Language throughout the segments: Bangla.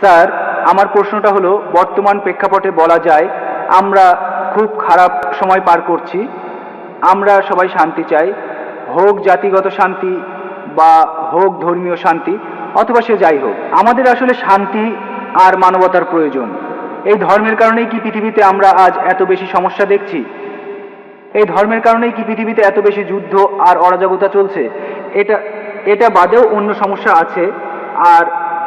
স্যার, আমার প্রশ্নটা হলো, বর্তমান প্রেক্ষাপটে বলা যায় আমরা খুব খারাপ সময় পার করছি। আমরা সবাই শান্তি চাই, হোক জাতিগত শান্তি বা হোক ধর্মীয় শান্তি, অথবা সে যাই হোক, আমাদের আসলে শান্তি আর মানবতার প্রয়োজন। এই ধর্মের কারণেই কি পৃথিবীতে আমরা আজ এত বেশি সমস্যা দেখছি? এই ধর্মের কারণেই কি পৃথিবীতে এত বেশি যুদ্ধ আর অরাজকতা চলছে? এটা এটা বাদেও অন্য সমস্যা আছে। আর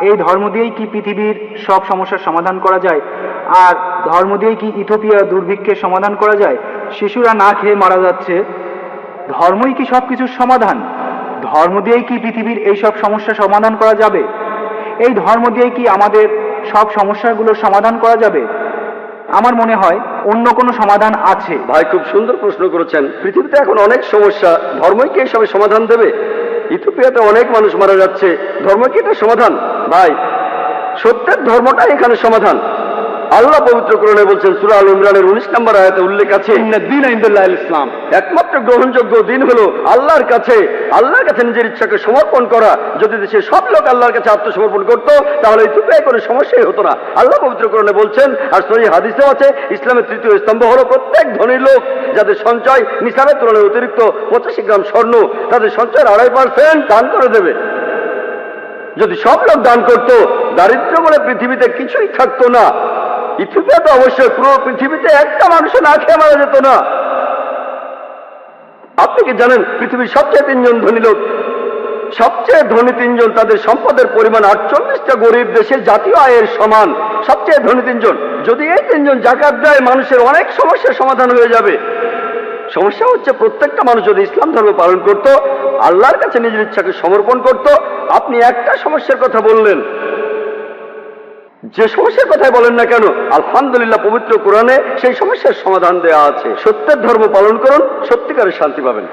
এই ধর্ম দিয়েই কি পৃথিবীর সব সমস্যার সমাধান করা যায়? আর ধর্ম দিয়েই কি ইথিওপিয়া দুর্ভিক্ষের সমাধান করা যায়? শিশুরা না খেয়ে মারা যাচ্ছে, ধর্মই কি সব কিছুর সমাধান? ধর্ম দিয়েই কি পৃথিবীর এই সব সমস্যা সমাধান করা যাবে? এই ধর্ম দিয়েই কি আমাদের সব সমস্যাগুলোর সমাধান করা যাবে? আমার মনে হয় অন্য কোনো সমাধান আছে। ভাই, খুব সুন্দর প্রশ্ন করেছেন। পৃথিবীতে এখন অনেক সমস্যা, ধর্মই কি এসবের সমাধান দেবে? ইথিওপিয়াতে অনেক মানুষ মারা যাচ্ছে, ধর্ম কি এটা সমাধান? ভাই, সত্যের ধর্মটাই এখানে সমাধান। আল্লাহ পবিত্র কোরআনে বলছেন, সূরা আল ইমরানের 19 নম্বর আয়াতে উল্লেখ আছে, ইন্নাদ-দীনা ইনদাল্লাহিল ইসলাম, একমাত্র গ্রহণযোগ্য দিন হলো আল্লাহর কাছে নিজের ইচ্ছাকে সমর্পণ করা। যদি দেশে সব লোক আল্লাহর কাছে আত্মসমর্পণ করত, তাহলে ইথিওপিয়ায় কোনো সমস্যাই হতো না। আল্লাহ পবিত্র কোরআনে বলছেন, আর সহিহ হাদিসেও আছে, ইসলামের তৃতীয় স্তম্ভ হলো প্রত্যেক ধনী লোক যাদের সঞ্চয় নিসাবের তুলনায় অতিরিক্ত 85 গ্রাম স্বর্ণ, তাদের সঞ্চয়ের 2.5% দান করে দেবে। যদি সব লোক দান করত, দারিদ্র্য বলে পৃথিবীতে কিছুই থাকতো না। ইথিওপিয়াতে অবশ্যই পুরো পৃথিবীতে একটা মানুষ না খেয়ে মারা যেত না। আপনি কি জানেন, পৃথিবীর সবচেয়ে 3 জন ধনী লোক, সবচেয়ে ধনী 3 জন, তাদের সম্পদের পরিমাণ 48টা গরিব দেশের জাতীয় আয়ের সমান। সবচেয়ে ধনী 3 জন, যদি এই 3 জন যাকাত দেয়, মানুষের অনেক সমস্যার সমাধান হয়ে যাবে। সমস্যা হচ্ছে, প্রত্যেকটা মানুষ যদি ইসলাম ধর্ম পালন করত, আল্লাহর কাছে নিজের ইচ্ছাকে সমর্পণ করত। আপনি একটা সমস্যার কথা বললেন, যে সমস্যার কথাই বলেন না কেন, আলহামদুলিল্লাহ পবিত্র কোরআনে সেই সমস্যার সমাধান দেওয়া আছে। সত্যের ধর্ম পালন করুন, সত্যিকারের শান্তি পাবেন।